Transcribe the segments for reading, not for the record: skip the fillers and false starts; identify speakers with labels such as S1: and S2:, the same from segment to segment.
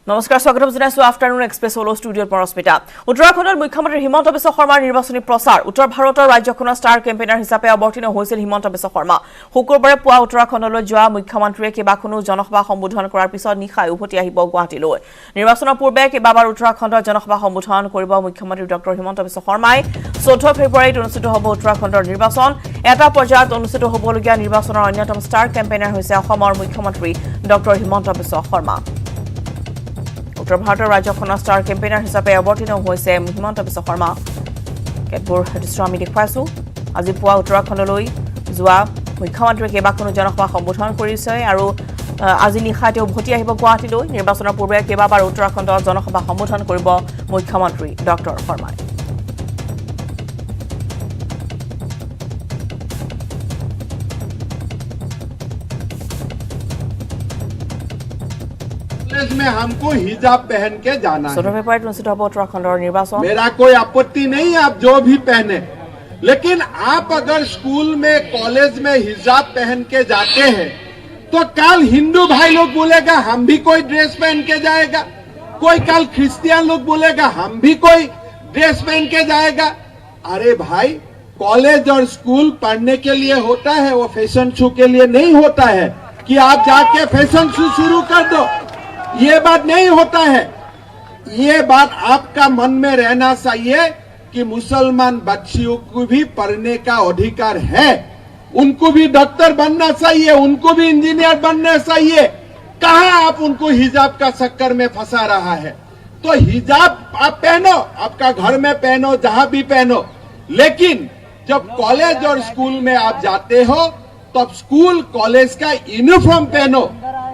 S1: নমস্কাৰ স্বাগতম জনাইছো আফটাৰনুন এক্সপ্ৰেছ হলো ষ্টুডিঅ'ৰ পৰস্মিতা উত্তৰাখণ্ডৰ মুখ্যমন্ত্ৰী হিমন্ত বিশ্ব শৰ্মাৰ নিৰ্বাচনী প্ৰচাৰ উত্তৰ ভাৰতৰ ৰাজ্যখনৰ ষ্টাৰ কেম্পেইনাৰ হিচাপে অৱতীৰ্ণ হৈছিল হিমন্ত বিশ্ব শৰ্মা শুক্ৰবাৰে পুৱা উত্তৰাখণ্ডলৈ যোৱা মুখ্যমন্ত্ৰীয়ে কেইবাখনো জনসভা সম্বোধন কৰাৰ পিছত নিশাই উভতি আহিব গুৱাহাটীলৈ নিৰ্বাচনৰ পূৰ্বে কেইবাবাৰ উত্তৰাখণ্ডৰ জনসভা সম্বোধন কৰিব মুখ্যমন্ত্ৰী ডক্টৰ হিমন্ত বিশ্ব শৰ্মাই 14 ফেব্ৰুৱাৰীত অনুষ্ঠিত হ'ব উত্তৰাখণ্ডৰ নিৰ্বাচন এটা পৰ্যায়ত অনুষ্ঠিত হ'বলগীয়া নিৰ্বাচনৰ অন্যতম ষ্টাৰ কেম্পেইনাৰ হৈছে অসমৰ মুখ্যমন্ত্ৰী ডক্টৰ হিমন্ত বিশ্ব শৰ্মা উত্তৰ ভাৰতৰ ৰাজ্যখনৰ ষ্টাৰ কেম্পেইনাৰ হিচাপে অৱতীৰ্ণ হৈছে হিমন্ত বিশ্ব শৰ্মা কেতবোৰ দৃশ্য আমি দেখুৱাইছো আজি পুৱা উত্তৰাখণ্ডলৈ যোৱা মুখ্যমন্ত্ৰীয়ে কেইবাখনো জনসভা সম্বোধন কৰিছে আৰু আজি নিশা তেওঁ উভতি আহিব গুৱাহাটীলৈ নিৰ্বাচনৰ পূৰ্বে কেইবাবাৰ উত্তৰাখণ্ডত জনসভা সম্বোধন কৰিব মুখ্যমন্ত্ৰী ডক্টৰ শৰ্মাই
S2: में हमको हिजाब पहन के जाना है।
S1: मेरा
S2: कोई आपत्ति नहीं है आप जो भी पहने, लेकिन आप अगर स्कूल में कॉलेज में हिजाब पहन के जाते हैं तो कल हिंदू भाई लोग बोलेगा हम भी कोई ड्रेस पहन के जाएगा, कोई कल क्रिश्चियन लोग बोलेगा हम भी कोई ड्रेस पहन के जाएगा। अरे भाई कॉलेज और स्कूल पढ़ने के लिए होता है, वो फैशन शो के लिए नहीं होता है कि आप जाके फैशन शो शुरू कर दो। ये बात नहीं होता है। ये बात आपका मन में रहना चाहिए कि मुसलमान बच्चियों को भी पढ़ने का अधिकार है, उनको भी डॉक्टर बनना चाहिए, उनको भी इंजीनियर बनना चाहिए। कहां आप उनको हिजाब का चक्कर में फंसा रहा है। तो हिजाब आप पहनो, आपका घर में पहनो, जहां भी पहनो, लेकिन जब कॉलेज और स्कूल में आप जाते हो तब स्कूल कॉलेज का यूनिफॉर्म पहनो।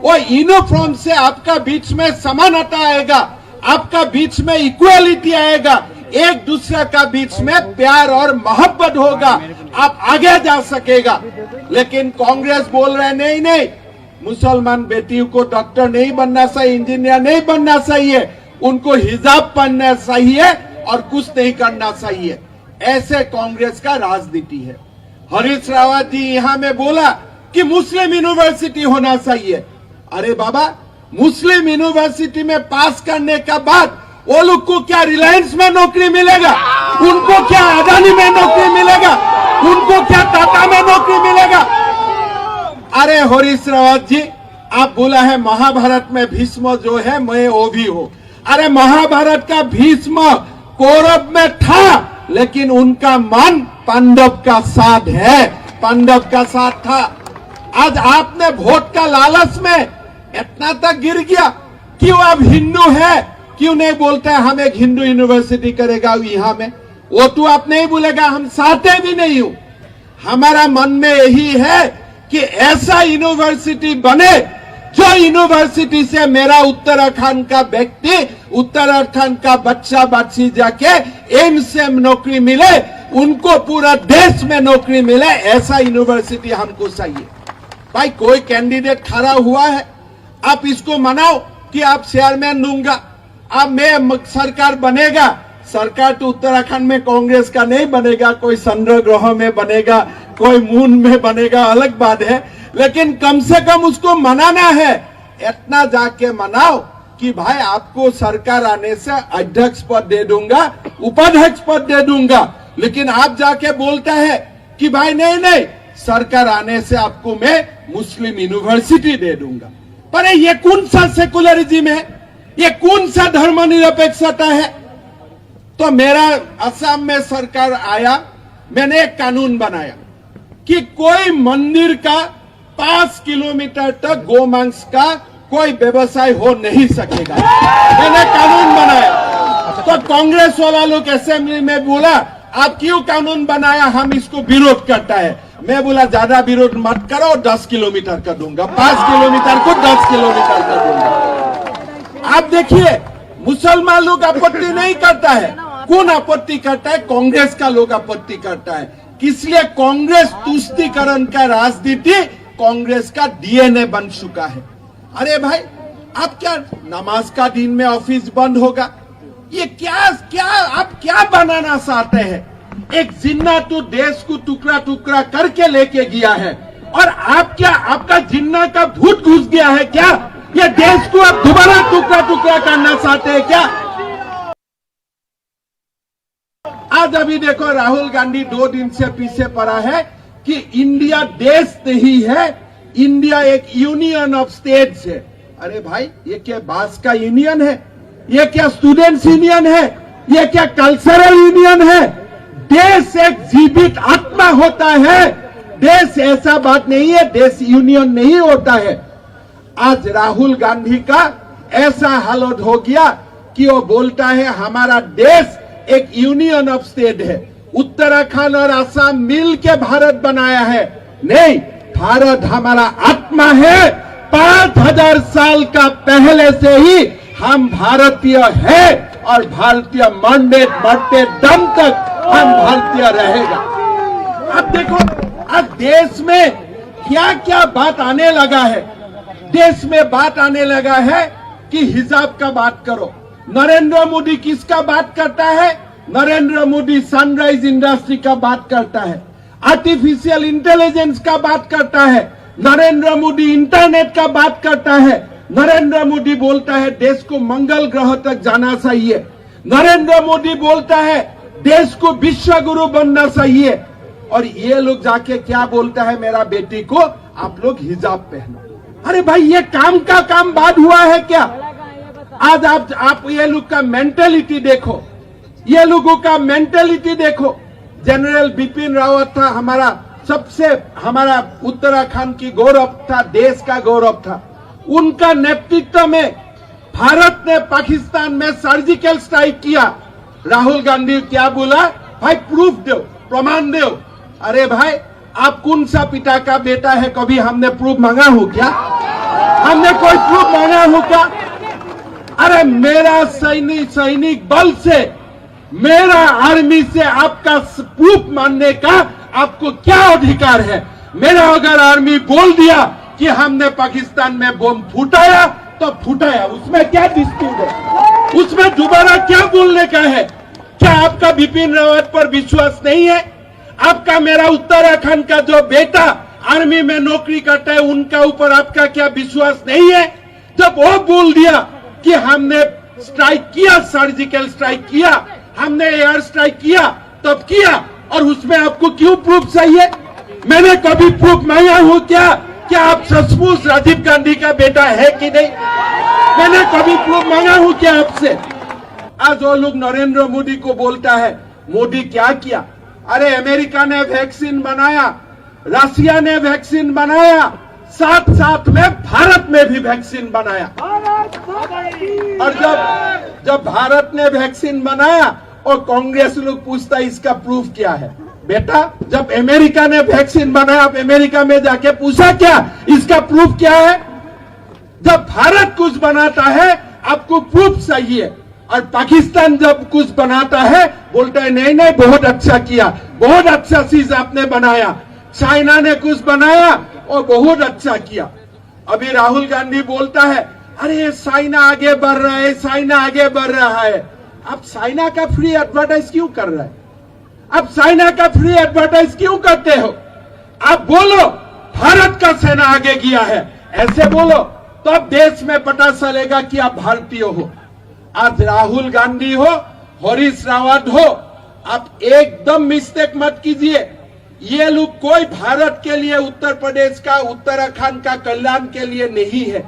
S2: वो यूनिफॉर्म से आपका बीच में समानता आएगा, आपका बीच में इक्वालिटी आएगा, एक दूसरे का बीच में प्यार और मोहब्बत होगा, आप आगे जा सकेगा। लेकिन कांग्रेस बोल रहे नहीं नहीं, मुसलमान बेटियों को डॉक्टर नहीं बनना चाहिए, इंजीनियर नहीं बनना चाहिए, उनको हिजाब पहनना चाहिए और कुछ नहीं करना चाहिए। ऐसे कांग्रेस का राजनीति है। हरीश रावत जी यहाँ में बोला कि मुस्लिम यूनिवर्सिटी होना चाहिए। अरे बाबा, मुस्लिम यूनिवर्सिटी में पास करने का बाद वो लोग को क्या रिलायंस में नौकरी मिलेगा, उनको क्या अदानी में नौकरी मिलेगा, उनको क्या टाटा में नौकरी मिलेगा। अरे हरीश रावत जी, आप बोला है महाभारत में भीष्म जो है मैं वो भी हूं। अरे महाभारत का भीष्म कौरव में था, लेकिन उनका मन पांडव का साथ है, पांडव का साथ था। आज आपने वोट का लालच में इतना तक गिर गया। क्यों अब हिंदू है, क्यों नहीं बोलता है हम एक हिंदू यूनिवर्सिटी करेगा यहाँ में, वो तो आप नहीं बोलेगा, हम चाहते भी नहीं हूं। हमारा मन में यही है कि ऐसा यूनिवर्सिटी बने जो यूनिवर्सिटी से मेरा उत्तराखंड का व्यक्ति, उत्तराखंड का बच्चा बच्ची जाके एम्स में नौकरी मिले, उनको पूरा देश में नौकरी मिले, ऐसा यूनिवर्सिटी हमको चाहिए। भाई कोई कैंडिडेट खड़ा हुआ है, आप इसको मनाओ कि आप चेयरमैन दूंगा, अब मैं सरकार बनेगा। सरकार तो उत्तराखंड में कांग्रेस का नहीं बनेगा, कोई चंद्र ग्रह में बनेगा, कोई मून में बनेगा, अलग बात है, लेकिन कम से कम उसको मनाना है। इतना जाके मनाओ कि भाई आपको सरकार आने से अध्यक्ष पद दे दूंगा, उपाध्यक्ष पद दे दूंगा, लेकिन आप जाके बोलता है कि भाई नहीं नहीं, सरकार आने से आपको मैं मुस्लिम यूनिवर्सिटी दे दूंगा। पर ये कौन सा सेकुलरिज्म है, ये कौन सा धर्मनिरपेक्षता है। तो मेरा असम में सरकार आया, मैंने एक कानून बनाया कि कोई मंदिर का 5 किलोमीटर तक गोमांस का कोई व्यवसाय हो नहीं सकेगा। मैंने कानून बनाया। तो कांग्रेस वाला लोग असेंबली में बोला आप क्यों कानून बनाया, हम इसको विरोध करता है। मैं बोला ज्यादा विरोध मत करो, 10 किलोमीटर कर दूंगा, 5 किलोमीटर को 10 किलोमीटर कर दूंगा। आप देखिए मुसलमान लोग आपत्ति नहीं करता है, कौन आपत्ति करता है, कांग्रेस का लोग आपत्ति करता है। इसलिए कांग्रेस तुष्टीकरण का राजनीति कांग्रेस का डीएनए बन चुका है। अरे भाई आप क्या नमाज का दिन में ऑफिस बंद होगा, ये क्या क्या आप क्या बनाना चाहते हैं। एक जिन्ना तो देश को टुकड़ा टुकड़ा करके लेके गया है, और आप क्या, आपका जिन्ना का भूत घुस गया है क्या। ये देश को अब दोबारा टुकड़ा टुकड़ा करना चाहते हैं क्या? आज अभी देखो राहुल गांधी 2 दिन से पीछे पड़ा है कि इंडिया देश नहीं है, इंडिया एक यूनियन ऑफ स्टेट्स है। अरे भाई, ये क्या बास का यूनियन है? ये क्या स्टूडेंट्स यूनियन है? ये क्या कल्चरल यूनियन है? देश एक जीवित आत्मा होता है, देश ऐसा बात नहीं है, देश यूनियन नहीं होता है। आज राहुल गांधी का ऐसा हालत हो गया कि वो बोलता है हमारा देश एक यूनियन ऑफ स्टेट है, उत्तराखंड और असम मिल के भारत बनाया है। नहीं, भारत हमारा आत्मा है। 5000 साल का पहले से ही हम भारतीय है और भारतीय मरते दम तक हम भारतीय रहेगा। अब देखो, अब देश में क्या क्या बात आने लगा है। देश में बात आने लगा है कि हिजाब का बात करो। नरेंद्र मोदी किसका बात करता है? नरेंद्र मोदी सनराइज इंडस्ट्री का बात करता है, आर्टिफिशियल इंटेलिजेंस का बात करता है, नरेंद्र मोदी इंटरनेट का बात करता है, नरेंद्र मोदी बोलता है देश को मंगल ग्रह तक जाना चाहिए, नरेंद्र मोदी बोलता है देश को विश्व गुरु बनना चाहिए। और ये लोग जाके क्या बोलता है मेरा बेटी को, आप लोग हिजाब पहनो। अरे भाई, ये काम का काम बात हुआ है क्या? आज आप ये लोग का मेंटेलिटी देखो, ये लोगों का मेंटेलिटी देखो। जनरल बिपिन रावत था हमारा उत्तराखंड की गौरव था, देश का गौरव था। उनका नेतृत्व में भारत ने पाकिस्तान में सर्जिकल स्ट्राइक किया। राहुल गांधी क्या बोला? भाई प्रूफ दो, प्रमाण दो। अरे भाई, आप कौन सा पिता का बेटा है? कभी हमने प्रूफ मांगा हो क्या? हमने कोई प्रूफ मांगा हो क्या? अरे मेरा सैनिक बल से, मेरा आर्मी से आपका प्रूफ मानने का आपको क्या अधिकार है? मेरा अगर आर्मी बोल दिया कि हमने पाकिस्तान में बम फुटाया तो फुटाया, उसमें क्या डिस्प्यूट है? उसमें दोबारा क्या बोलने का है? क्या आपका बिपिन रावत पर विश्वास नहीं है? आपका मेरा उत्तराखंड का जो बेटा आर्मी में नौकरी करता है, उनका ऊपर आपका क्या विश्वास नहीं है? जब वो बोल दिया कि हमने स्ट्राइक किया, सर्जिकल स्ट्राइक किया, हमने एयर स्ट्राइक किया, तब किया, और उसमें आपको क्यों प्रूफ चाहिए? मैंने कभी प्रूफ मांगा हूं क्या? क्या आप सचमुच राजीव गांधी का बेटा है कि नहीं? मैंने कभी प्रूफ मांगा हूं क्या आपसे? आज वो लोग नरेंद्र मोदी को बोलता है, मोदी क्या किया? अरे अमेरिका ने वैक्सीन बनाया, रशिया ने वैक्सीन बनाया, साथ साथ में भारत में भी वैक्सीन बनाया। और जब भारत ने वैक्सीन बनाया और कांग्रेस लोग पूछता इसका प्रूफ क्या है? बेटा, जब अमेरिका ने वैक्सीन बनाया, आप अमेरिका में जाके पूछा क्या इसका प्रूफ क्या है? जब भारत कुछ बनाता है आपको प्रूफ चाहिए, और पाकिस्तान जब कुछ बनाता है बोलता है नहीं नहीं बहुत अच्छा किया, बहुत अच्छा चीज आपने बनाया। चाइना ने कुछ बनाया और बहुत अच्छा किया। अभी राहुल गांधी बोलता है अरे चाइना आगे बढ़ रहा है, चाइना आगे बढ़ रहा है। आप चाइना का फ्री एडवर्टाइज क्यों कर रहे हैं? आप चाइना का फ्री एडवर्टाइज क्यों करते हो? आप बोलो भारत का सेना आगे गया है, ऐसे बोलो तो अब देश में पता चलेगा कि आप भारतीय हो। आज राहुल गांधी हो, हरीश रावत हो, आप एकदम मिस्टेक मत कीजिए। ये लोग कोई भारत के लिए, उत्तर प्रदेश का, उत्तराखंड का कल्याण के लिए नहीं है।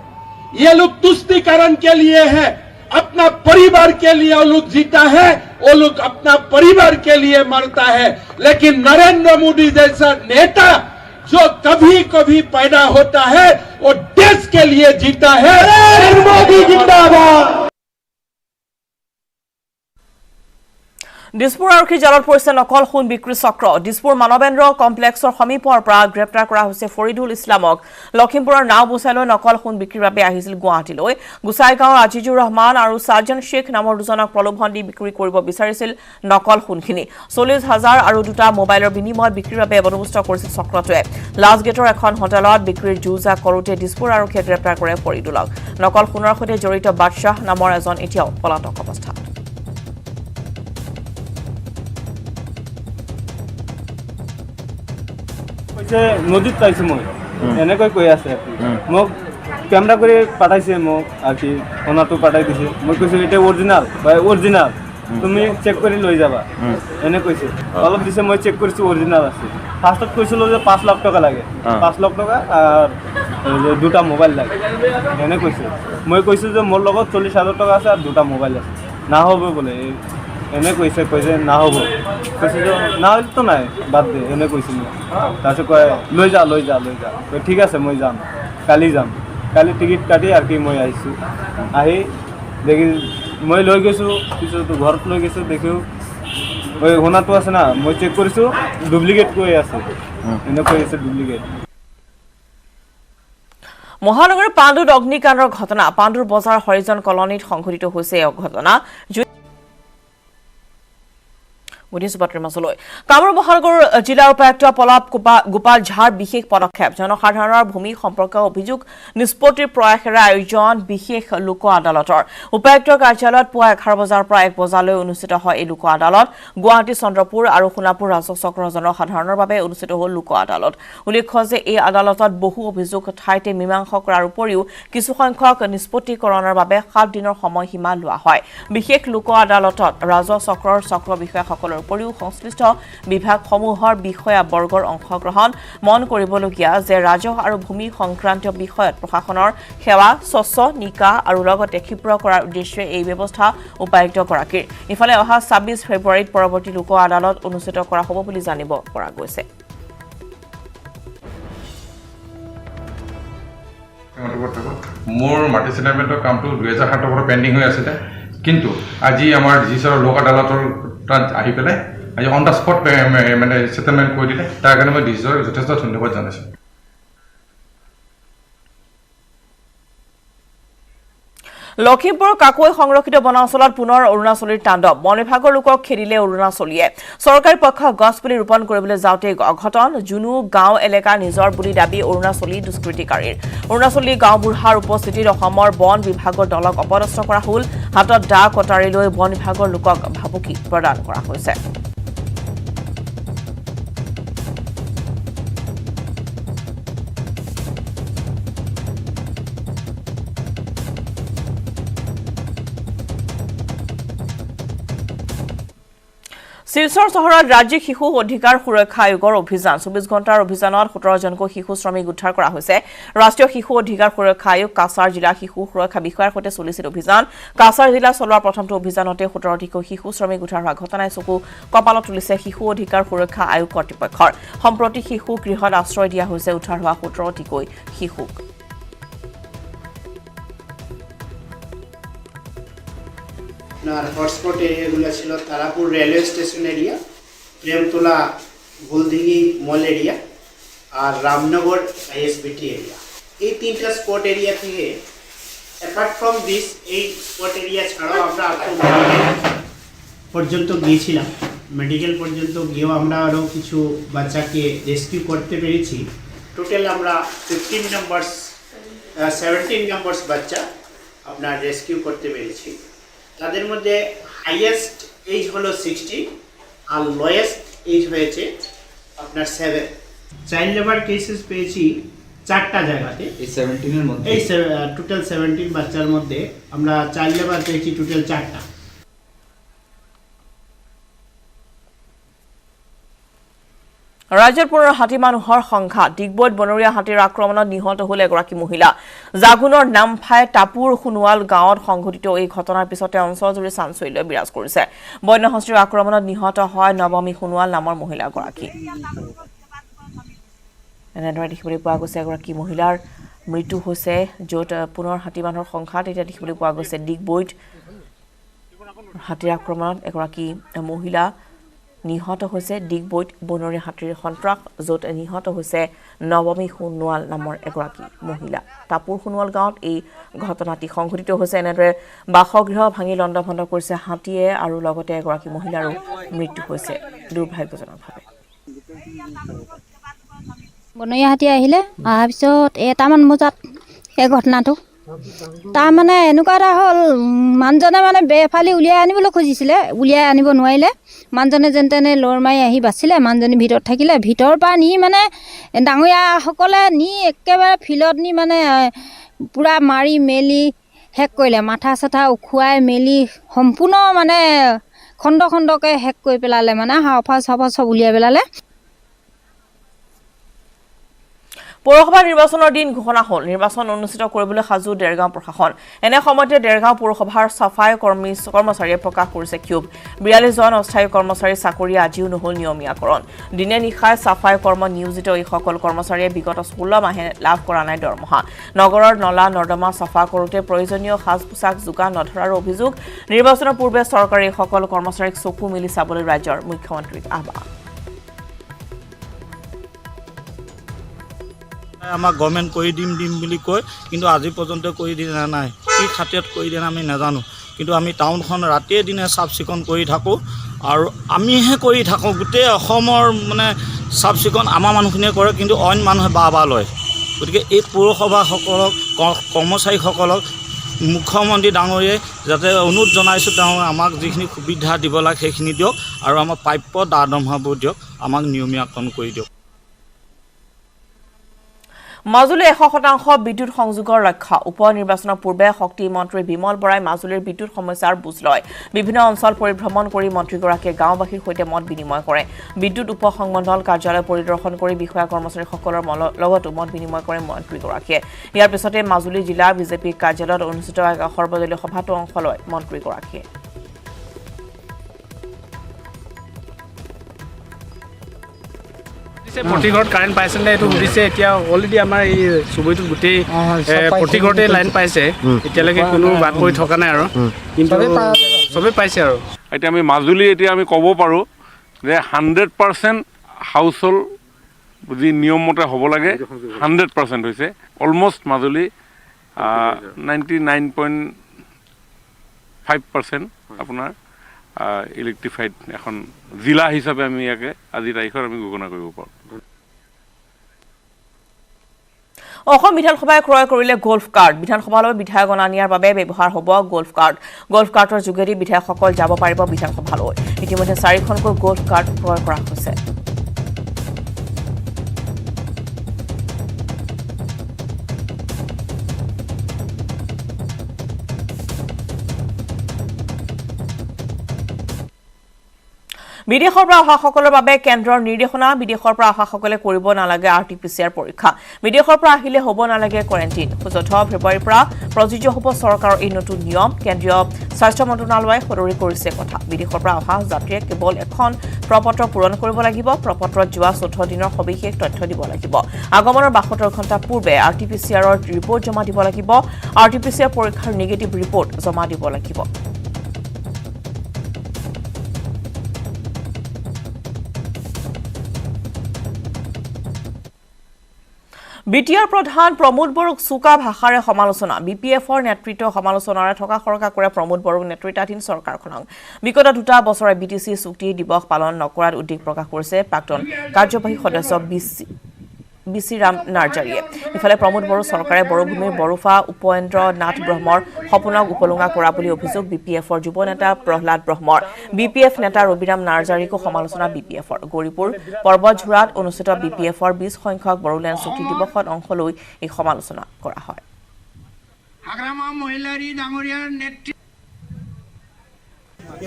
S2: ये लोग तुष्टीकरण के लिए है, अपना परिवार के लिए वो लोग जीता है, वो लोग अपना परिवार के लिए मरता है। लेकिन नरेंद्र मोदी जैसा नेता जो कभी कभी पैदा होता है वो देश के लिए जीता है। नरेंद्र मोदी जिंदाबाद।
S1: দিছপুৰ আৰক্ষী জালত পৰিছে নকল সোণ বিক্ৰী চক্ৰ। দিছপুৰ মানৱেন্দ্ৰ কমপ্লেক্সৰ সমীপৰ পৰা গ্ৰেপ্তাৰ কৰা হৈছে ফৰিদুল ইছলামক। লখিমপুৰৰ নাও বুচাই লৈ নকল সোণ বিক্ৰীৰ বাবে আহিছিল গুৱাহাটীলৈ। গুচাইগাঁৱৰ আজিজুৰ ৰহমান আৰু সাৰ্জন শেখ নামৰ দুজনক প্ৰলোভন দি বিক্ৰী কৰিব বিচাৰিছিল নকল সোণখিনি। 40,000 আৰু দুটা মোবাইলৰ বিনিময়ত বিক্ৰীৰ বাবে বন্দোবস্ত কৰিছিল চক্ৰটোৱে। লাজগেটৰ এখন হোটেলত বিক্ৰীৰ যুঁজা কৰোঁতে দিছপুৰ আৰক্ষীয়ে গ্ৰেপ্তাৰ কৰে ফৰিদুলক। নকল সোণৰ সৈতে জড়িত বাদশ্বাহ নামৰ এজন এতিয়াও পলাতক অৱস্থাত।
S3: নদীত পাইছো মই এনেকৈ কৈ আছে মোক ক্যামেরা করে পাঠাইছে মোক আর কি ওনাটো পাঠাই দিছে মই কৈছো এটা অরিজিনাল ভাই অরিজিনাল তুমি চেক করে লৈ যাবা এনে কৈছে অলপ দিছে মই চেক কৰিছো অরিজিনাল আছে ফার্স্টত কৈছিল যে 5 লাখ টাকা লাগে 5 লাখ টাকা আর দুটা মোবাইল লাগে এনে কৈছে মই কৈছো যে মোর লগত 40,000 টাকা আছে আর দুটা মোবাইল আছে না হবে বলে এনে কৈছে না হ'ব কৈছে যে না হলে তো নাই বাদ দে এনে কৈছিল তাৰপিছত কয় লৈ যা ঠিক আছে মই যাম কালি টিকিট কাটি আর কি মই আহিছো আহি দেখি মই লৈ গৈছো পিছত ঘৰত লৈ গৈছো দেখিও ওই হোনাটো আছে না মই চেক কৰিছো ডুপ্লিকেট কৈ আছে এনে কৈ আছে ডুপ্লিকেট
S1: মহানগৰ পাণ্ডুত অগ্নিকাণ্ডৰ ঘটনা পাণ্ডুৰ বজাৰ হৰিজন কলনীত সংঘটিত হৈছে এই ঘটনা কামৰূপ মহানগৰ জিলাৰ উপায়ুক্ত পলাপ গোপাল ঝাৰ বিশেষ পদক্ষেপ জনসাধাৰণৰ ভূমি সম্পৰ্কীয় অভিযোগ নিষ্পত্তিৰ প্ৰয়াসেৰে আয়োজন বিশেষ লোক আদালতৰ উপায়ুক্তৰ কাৰ্যালয়ত পুৱা 11 বজাৰ পৰা 1 বজালৈ অনুষ্ঠিত হয় এই লোক আদালত গুৱাহাটী চন্দ্ৰপুৰ আৰু সোণাপুৰ ৰাজহ চক্ৰৰ জনসাধাৰণৰ বাবে অনুষ্ঠিত হ'ল লোক আদালত উল্লেখ্য যে এই আদালতত বহু অভিযোগ ঠাইতে মীমাংসা কৰাৰ উপৰিও কিছু সংখ্যক নিষ্পত্তিকৰণৰ বাবে 7 দিনৰ সময়সীমা লোৱা হয় বিশেষ লোক আদালতত ৰাজহ চক্ৰৰ চক্ৰ বিষয়াসকলৰ উপৰিও সংশ্লিষ্ট বিভাগসমূহৰ বিষয়াবৰ্গৰ অংশগ্ৰহণ মন কৰিবলগীয়া যে ৰাজহ আৰু ভূমি সংক্ৰান্তীয় বিষয়ত প্ৰশাসনৰ সেৱা স্বচ্ছ নিকা আৰু লগতে ক্ষীপ্ৰ কৰাৰ উদ্দেশ্যে এই ব্যৱস্থা উপায়ুক্তগৰাকীৰ ইফালে অহা 26 ফেব্ৰুৱাৰীত পৰৱৰ্তী লোক আদালত অনুষ্ঠিত কৰা হ'ব বুলি জানিব পৰা গৈছে
S4: মোৰ মাটি সেটেলমেন্টৰ কামটো 2007 পৰা পেন্ডিং হৈ আছিল কিন্তু আজি আমাৰ ডিজিছৰ লোক আদালতৰ তাত আহি পেলাই আজি অন দা স্পট মানে সেটেলমেন্ট কৰি দিলে তাৰ কাৰণে মই ডিজিছৰ যথেষ্ট ধন্যবাদ জনাইছোঁ
S1: লখিমপুৰ কাকৈ সংৰক্ষিত বনাঞ্চলত পুনৰ অৰুণাচলীৰ তাণ্ডৱ বন বিভাগৰ লোকক খেদিলে অৰুণাচলীয়ে চৰকাৰী পক্ষ গছপুলি ৰোপণ কৰিবলৈ যাওঁতে অঘটন জুনু গাঁও এলেকা নিজৰ বুলি দাবী অৰুণাচলী দুষ্কৃতিকাৰীৰ অৰুণাচলী গাঁওবুঢ়াৰ উপস্থিতিত অসমৰ বন বিভাগৰ দলক অপদস্থ কৰা হ'ল হাতত দা কটাৰী লৈ বন বিভাগৰ লোকক ভাবুকি প্ৰদান কৰা হৈছে শিলচৰ চহৰত ৰাজ্যিক শিশু অধিকাৰ সুৰক্ষা আয়োগৰ অভিযান 24 ঘণ্টাৰ অভিযানত 17 জনকৈ শিশু শ্ৰমিক উদ্ধাৰ কৰা হৈছে ৰাষ্ট্ৰীয় শিশু অধিকাৰ সুৰক্ষা আয়োগ কাছাৰ জিলা শিশু সুৰক্ষা বিষয়াৰ সৈতে চলিছিল অভিযান কাছাৰ জিলা চলোৱা প্ৰথমটো অভিযানতে 17টিকৈ শিশু শ্ৰমিক উদ্ধাৰ হোৱা ঘটনাই চকু কপালত তুলিছে শিশু অধিকাৰ সুৰক্ষা আয়োগ কৰ্তৃপক্ষৰ সম্প্ৰতি শিশু গৃহত আশ্ৰয় দিয়া হৈছে উদ্ধাৰ হোৱা 17টিকৈ শিশুক
S5: हॉटस्पॉट एरियागुलो छिलो तारापुर रेलवे स्टेशन एरिया प्रेमतोला गोलदिघी मल एरिया और रामनगर आईएसबीटी एरिया ये तीनटा स्पॉट एरिया থেকে অ্যাপার্ট ফ্রম দিস এই স্পট এরিয়া ছাড়াও আমরা মেডিকেল পর্যন্ত গিয়েছিলাম মেডিকেল পর্যন্ত গিয়েও আমরা আরও কিছু বাচ্চাকে রেস্কিউ করতে পেরেছি টোটাল আমরা 17 নাম্বারস বাচ্চা আপনার রেস্কিউ করতে পেরেছি তাদের মধ্যে হাইয়েস্ট এজ হলো 60 আর লোয়েস্ট এজ হয়েছে আপনার 7 চাইল্ড লেবার কেসেস পেয়েছি 4টা জায়গাতে এই 17 এর মধ্যে এই টোটাল 17 বাচ্চার মধ্যে আমরা চাইল্ড লেবার পেয়েছি টোটাল 4টা
S1: ৰাজ্যৰ পুনৰ হাতী মানুহৰ সংখ্যা ডিগবৈত বনৰীয়া হাতীৰ আক্ৰমণত নিহত হ'ল এগৰাকী মহিলা জাগুনৰ নামফাই টাপুৰ খুনুৱাল গাঁৱত সংঘটিত এই ঘটনাৰ পিছতে অঞ্চলজুৰি চাঞ্চল্য বিৰাজ কৰিছে বন্যহস্তীৰ আক্ৰমণত নিহত হয় নৱমী খুনুৱাল নামৰ মহিলাগৰাকী এনেদৰে দেখিবলৈ পোৱা গৈছে এগৰাকী মহিলাৰ মৃত্যু হৈছে য'ত পুনৰ হাতী মানুহৰ সংখ্যা তেতিয়া দেখিবলৈ পোৱা গৈছে ডিগবৈত হাতীৰ আক্ৰমণত এগৰাকী মহিলা নিহত হৈছে ডিগবৈত বনৰীয়া হাতীৰ সন্ত্ৰাস য'ত নিহত হৈছে নৱমী সোণোৱাল নামৰ এগৰাকী মহিলা টাপুৰ সোণোৱাল গাঁৱত এই ঘটনাটি সংঘটিত হৈছে এনেদৰে বাসগৃহ ভাঙি লণ্ডভণ্ড কৰিছে হাতীয়ে আৰু লগতে এগৰাকী মহিলাৰো মৃত্যু হৈছে দুৰ্ভাগ্যজনকভাৱে
S6: বনৰীয়া হাতী আহিলে অহাৰ পিছত এটামান বজাত এই ঘটনাটো তাৰমানে এনেকুৱা এটা হ'ল মানুহজনে মানে বেফালি উলিয়াই আনিবলৈ খুজিছিলে উলিয়াই আনিব নোৱাৰিলে মানুহজনে যেন তেনে লৰ মাৰি আহি বাচিলে মানুহজনী ভিতৰত থাকিলে ভিতৰৰ পৰা নি মানে ডাঙৰীয়াসকলে নি একেবাৰে ফিল্ডত নি মানে পূৰা মাৰি মেলি শেষ কৰিলে, মাথা চাথা উখুৱাই মেলি সম্পূৰ্ণ মানে খণ্ড খণ্ডকৈ শেষ কৰি পেলালে, মানে হাওফাও চাওফাও চব উলিয়াই পেলালে।
S1: পৌৰসভা নিৰ্বাচনৰ দিন ঘোষণা হ'ল। নিৰ্বাচন অনুষ্ঠিত কৰিবলৈ সাজু দেৰগাঁও প্ৰশাসন। এনে সময়তে দেৰগাঁও পৌৰসভাৰ চাফাই কৰ্মচাৰীয়ে প্ৰকাশ কৰিছে ক্ষোভ। ৪২ জন অস্থায়ী কৰ্মচাৰী চাকৰি আজিও নহ'ল নিয়মীয়াকৰণ। দিনে নিশাই চাফাই কৰ্ম নিয়োজিত এইসকল কৰ্মচাৰীয়ে বিগত 16 মাহে লাভ কৰা নাই দৰমহা। নগৰৰ নলা নৰ্দমা চাফা কৰোঁতে প্ৰয়োজনীয় সাজ পোছাক যোগান নধৰাৰ অভিযোগ। নিৰ্বাচনৰ পূৰ্বে চৰকাৰে এইসকল কৰ্মচাৰীক চকু মেলি চাবলৈ ৰাজ্যৰ মুখ্যমন্ত্ৰীক আহ্বান।
S7: আমাক গভৰ্ণমেণ্ট কৰি দিম বুলি কয়, কিন্তু আজি পৰ্যন্ত কৰি দিয়া নাই। কি খাতিৰত কৰি দিয়া আমি নাজানো, কিন্তু আমি টাউনখন ৰাতিয়ে দিনে চাফ চিকুণ কৰি থাকোঁ আৰু আমিহে কৰি থাকোঁ। গোটেই অসমৰ মানে চাফ চিকুণ আমাৰ মানুহখিনিয়ে কৰে, কিন্তু অইন মানুহে বাহ লয়। গতিকে এই পৌৰসভাসকলক কৰ্মচাৰীসকলক মুখ্যমন্ত্ৰী ডাঙৰীয়াই যাতে অনুৰোধ জনাইছোঁ, তেওঁ আমাক যিখিনি সুবিধা দিব লাগে সেইখিনি দিয়ক আৰু আমাৰ প্ৰাপ্য দৰমহাবোৰ দিয়ক, আমাক নিয়মীয়াকৰণ কৰি দিয়ক।
S1: মাজুলী 100% বিদ্যুৎ সংযোগৰ লক্ষ্য। উপ নিৰ্বাচনৰ পূৰ্বে শক্তি মন্ত্ৰী বিমল বৰাই মাজুলীৰ বিদ্যুৎ সমস্যাৰ বুজ লয়। বিভিন্ন অঞ্চল পৰিভ্ৰমণ কৰি মন্ত্ৰীগৰাকীয়ে গাঁওবাসীৰ সৈতে মত বিনিময় কৰে। বিদ্যুৎ উপ সংমণ্ডল কাৰ্যালয় পৰিদৰ্শন কৰি বিষয়া কৰ্মচাৰীসকলৰ লগতো মত বিনিময় কৰে মন্ত্ৰীগৰাকীয়ে। ইয়াৰ পিছতে মাজুলী জিলা বিজেপি কাৰ্যালয়ত অনুষ্ঠিত এক সৰ্বদলীয় সভাতো অংশ লয় মন্ত্ৰীগৰাকীয়ে।
S8: প্ৰতি ঘৰত কাৰেণ্ট পাইছে নে এইটো সুধিছে। এতিয়া অলৰেডি আমাৰ এই চুবুৰীটোত গোটেই প্ৰতি ঘৰতে লাইন পাইছে, এতিয়ালৈকে কোনো বাদ পৰি থকা নাই আৰু, কিন্তু চবেই পাইছে আৰু।
S9: এতিয়া আমি মাজুলী এতিয়া আমি ক'ব পাৰোঁ যে 100% হাউচ হোল্ড যি নিয়মমতে হ'ব লাগে 100% হৈছে। অলমষ্ট মাজুলী 99.5% আপোনাৰ ইলেক্ট্ৰিফাইড এখন জিলা হিচাপে আমি ইয়াকে আজিৰ তাৰিখত আমি ঘোষণা কৰিব পাৰোঁ।
S1: অসম বিধানসভাই ক্ৰয় কৰিলে গল্ফ কাৰ্ড। বিধানসভালৈ বিধায়ক অনা নিয়াৰ বাবে ব্যৱহাৰ হ'ব গল্ফ কাৰ্ড। গল্ফ কাৰ্ডৰ যোগেদি বিধায়কসকল যাব পাৰিব বিধানসভালৈ। ইতিমধ্যে 4খনকৈ গল্ফ কাৰ্ড ক্ৰয় কৰা হৈছে। বিদেশৰ পৰা অহাসকলৰ বাবে কেন্দ্ৰৰ নিৰ্দেশনা। বিদেশৰ পৰা অহাসকলে কৰিব নালাগে RT-PCR পৰীক্ষা। বিদেশৰ পৰা আহিলে হ'ব নালাগে কোৱাৰেণ্টাইন। 14 ফেব্ৰুৱাৰীৰ পৰা প্ৰযোজ্য হ'ব চৰকাৰৰ এই নতুন নিয়ম। কেন্দ্ৰীয় স্বাস্থ্য মন্ত্ৰণালয়ে সদৰি কৰিছে কথা। বিদেশৰ পৰা অহা যাত্ৰীয়ে কেৱল এখন প্ৰপত্ৰ পূৰণ কৰিব লাগিব। প্ৰপত্ৰত যোৱা 14 দিনৰ সবিশেষ তথ্য দিব লাগিব। আগমনৰ 72 ঘণ্টা পূৰ্বে RT-PCRৰ ৰিপৰ্ট জমা দিব লাগিব। RT-PCR পৰীক্ষাৰ নিগেটিভ ৰিপৰ্ট জমা দিব লাগিব। BTR প্ৰধান প্ৰমোদ বড়োক চোকা ভাষাৰে সমালোচনা। BPFৰ নেতৃত্ব সমালোচনাৰে থকা সৰকা কৰে প্ৰমোদ বড়োক নেতৃত্বাধীন চৰকাৰখনক। বিগত 2 বছৰে BTC চুক্তি দিৱস পালন নকৰাত উদ্বেগ প্ৰকাশ কৰিছে প্ৰাক্তন কাৰ্যবাহী সদস্য BC ৰাম নাৰ্জাৰীয়ে। ইফালে প্ৰমোদ বড়ো চৰকাৰে বড়োভূমিৰ বড়োফা উপেন্দ্ৰ নাথ ব্ৰহ্মৰ সপোনক উপলুঙা কৰা বুলি অভিযোগ BPFৰ যুৱ নেতা প্ৰহ্লাদ ব্ৰহ্মৰ। BPF নেতা ৰবিৰাম নাৰ্জাৰীকো সমালোচনা BPFৰ। গৌৰীপুৰ পৰ্বতঝোৰাত অনুষ্ঠিত BPFৰ 20 সংখ্যক বড়োলেণ্ড চুক্তি দিৱসত অংশ লৈ এই সমালোচনা কৰা হয়।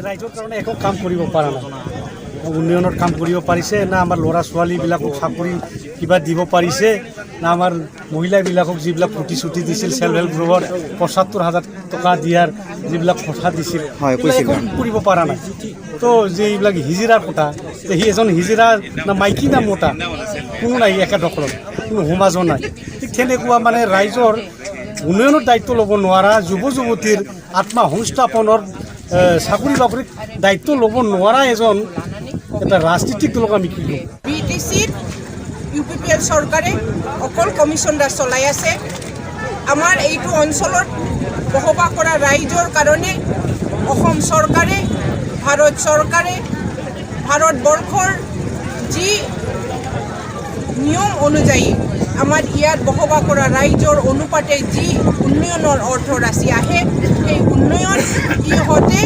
S10: ৰাইজৰ কাৰণে একো কাম কৰিব পৰা নাই। উন্নয়নৰ কাম কৰিব পাৰিছে না, আমাৰ ল'ৰা ছোৱালীবিলাকক চাকৰি কিবা দিব পাৰিছে না, আমাৰ মহিলাবিলাকক যিবিলাক প্ৰতিশ্ৰুতি দিছিল চেল্ফ হেল্প গ্ৰুপৰ ৭৫,০০০ টকা দিয়াৰ যিবিলাক কথা দিছিল একো কৰিব পৰা নাই। তো যে এইবিলাক হিজিৰাৰ কথা, সি এজন হিজিৰা না মাইকী না মতা কোনো নাই, একেডোখৰত কোনো সমাজো নাই। ঠিক তেনেকুৱা মানে ৰাইজৰ উন্নয়নৰ দায়িত্ব ল'ব নোৱাৰা, যুৱ যুৱতীৰ আত্মসংস্থাপনৰ চাকৰি বাকৰিত দায়িত্ব ল'ব নোৱাৰা এজন এটা ৰাজনীতিক দলক আমি কি কৰোঁ।
S11: BTCত UPPL চৰকাৰে অকল কমিশ্যন ৰাজ চলাই আছে। আমাৰ এইটো অঞ্চলত বসবাস কৰা ৰাইজৰ কাৰণে অসম চৰকাৰে, ভাৰত চৰকাৰে ভাৰতবৰ্ষৰ যি নিয়ম অনুযায়ী আমাৰ ইয়াত বসবাস কৰা ৰাইজৰ অনুপাতে যি উন্নয়নৰ অৰ্থৰাশি আহে, সেই উন্নয়ন ইহঁতে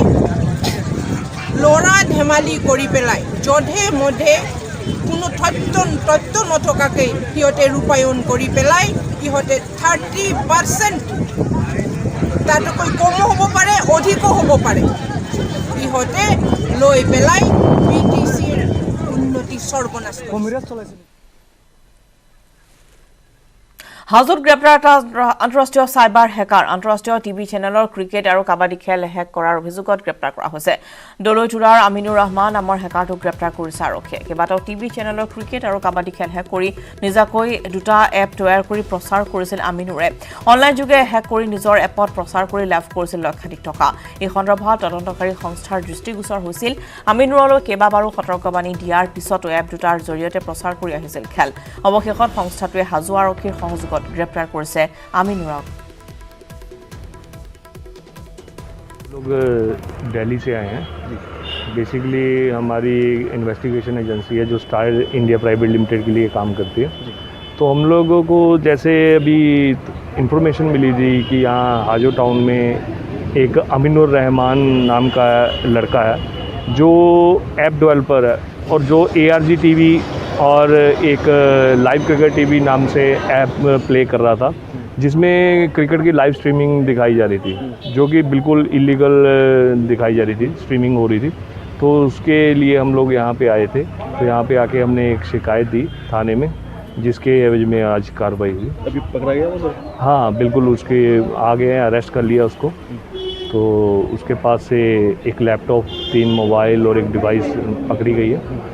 S11: ল'ৰা ধেমালি কৰি পেলাই যধে মধে কোনো তথ্য নথকাকৈ সিহঁতে ৰূপায়ণ কৰি পেলাই ইহঁতে 30% তাতকৈ কমো হ'ব পাৰে অধিকো হ'ব পাৰে ইহঁতে লৈ পেলাই BTCৰ উন্নতি সৰ্বনাশ কৰিছে
S1: হাজত গ্ৰেপ্তাৰ এটা আন্তঃৰাষ্ট্ৰীয় সাইবাৰ হেকাৰ আন্তঃৰাষ্ট্ৰীয় টিভি চেনেলৰ ক্ৰিকেট আৰু কাবাডী খেল হেক কৰাৰ অভিযোগত গ্ৰেপ্তাৰ কৰা হৈছে দলৈতুৰাৰ আমিনুৰ ৰহমান নামৰ হেকাৰটোক গ্ৰেপ্তাৰ কৰিছে আৰক্ষীয়ে কেইবাটাও টিভি চেনেলৰ ক্ৰিকেট আৰু কাবাডী খেল হেক কৰি নিজাকৈ দুটা এপ তৈয়াৰ কৰি প্ৰচাৰ কৰিছিল আমিনুৰে অনলাইন যোগে হেক কৰি নিজৰ এপত প্ৰচাৰ কৰি লাভ কৰিছিল লক্ষাধিক টকা এই সন্দৰ্ভত তদন্তকাৰী সংস্থাৰ দৃষ্টিগোচৰ হৈছিল আমিনুৰলৈ কেইবাবাৰো সতৰ্কবাণী দিয়াৰ পিছতো এপ দুটাৰ জৰিয়তে প্ৰচাৰ কৰি আহিছিল খেল অৱশেষত সংস্থাটোৱে হাজো আৰক্ষীৰ সহযোগত গ্ৰেপ্তাৰ কৰিছে আমিনুৰক
S12: लोग दिल्ली से आए हैं बेसिकली हमारी इन्वेस्टिगेशन एजेंसी है जो स्टार इंडिया प्राइवेट लिमिटेड के लिए काम करती है तो हम लोगों को जैसे अभी इंफॉर्मेशन मिली थी कि यहाँ हाजो टाउन में एक अमीनुर रहमान नाम का लड़का है जो ऐप डेवलपर है और जो ARG TV और एक लाइव क्रिकेट TV नाम से ऐप प्ले कर रहा था जिसमें क्रिकेट की लाइव स्ट्रीमिंग दिखाई जा रही थी जो कि बिल्कुल इलीगल दिखाई जा रही थी स्ट्रीमिंग हो रही थी तो उसके लिए हम लोग यहाँ पे आए थे तो यहाँ पे आके हमने एक शिकायत दी थाने में जिसके एवज में आज कार्रवाई हुई
S3: अभी पकड़ा गया वो
S12: हाँ बिल्कुल उसके आ गए हैं अरेस्ट कर लिया उसको तो उसके पास से एक लैपटॉप 3 मोबाइल और एक डिवाइस पकड़ी गई है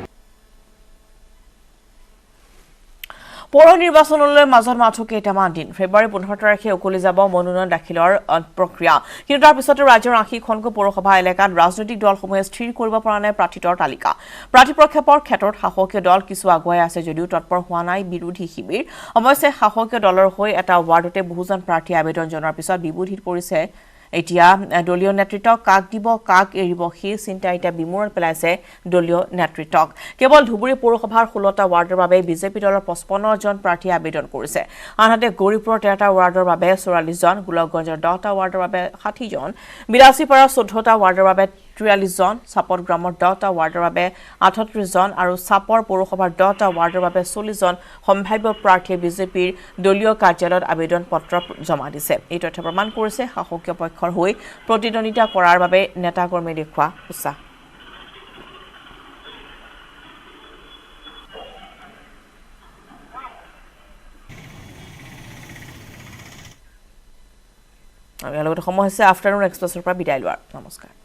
S1: পৌৰ নিৰ্বাচনলৈ মাজত মাথো কেইটামান দিন ফেব্ৰুৱাৰী 15 তাৰিখে উকলি যাব মনোনয়ন দাখিলৰ প্ৰক্ৰিয়া কিন্তু তাৰ পিছতে ৰাজ্যৰ 80খনকৈ পৌৰসভা এলেকাত ৰাজনৈতিক দলসমূহে স্থিৰ কৰিব পৰা নাই প্ৰাৰ্থীৰ তালিকা প্ৰাৰ্থী প্ৰক্ষেপৰ ক্ষেত্ৰত শাসকীয় দল কিছু আগুৱাই আছে যদিও তৎপৰ হোৱা নাই বিৰোধী শিবিৰ অৱশ্যে শাসকীয় দলৰ হৈ এটা ৱাৰ্ডতে বহুজন প্ৰাৰ্থী আবেদন জনোৱাৰ পিছত বিৰোধীত পৰিছে এতিয়া দলীয় নেতৃত্বক কাক দিব কাক এৰিব সেই চিন্তা এতিয়া বিমূৰত পেলাইছে দলীয় নেতৃত্বক কেৱল ধুবুৰী পৌৰসভাৰ 16টা ৱাৰ্ডৰ বাবে বিজেপি দলৰ 55 জন প্ৰাৰ্থী আবেদন কৰিছে আনহাতে গৌৰীপুৰৰ 13টা ৱাৰ্ডৰ বাবে 44 জন গোলকগঞ্জৰ 10টা ৱাৰ্ডৰ বাবে 60 জন বিলাসীপাৰাৰ 14টা ৱাৰ্ডৰ বাবে 43 জন চাপৰ গ্ৰামৰ 10টা ৱাৰ্ডৰ বাবে 38 জন আৰু চাপৰ পৌৰসভাৰ 10টা ৱাৰ্ডৰ বাবে 40 জন সম্ভাৱ্য প্ৰাৰ্থীয়ে বিজেপিৰ দলীয় কাৰ্যালয়ত আবেদন পত্ৰ জমা দিছে এই তথ্য প্ৰমাণ কৰিছে শাসকীয় পক্ষৰ হৈ প্ৰতিদ্বন্দ্বিতা কৰাৰ বাবে নেতাকৰ্মী দেখুৱা উৎসাহ আমি লগতে সময় হৈছে আফটাৰনুন এক্সপ্ৰেছৰ পৰা বিদায় লোৱাৰ নমস্কাৰ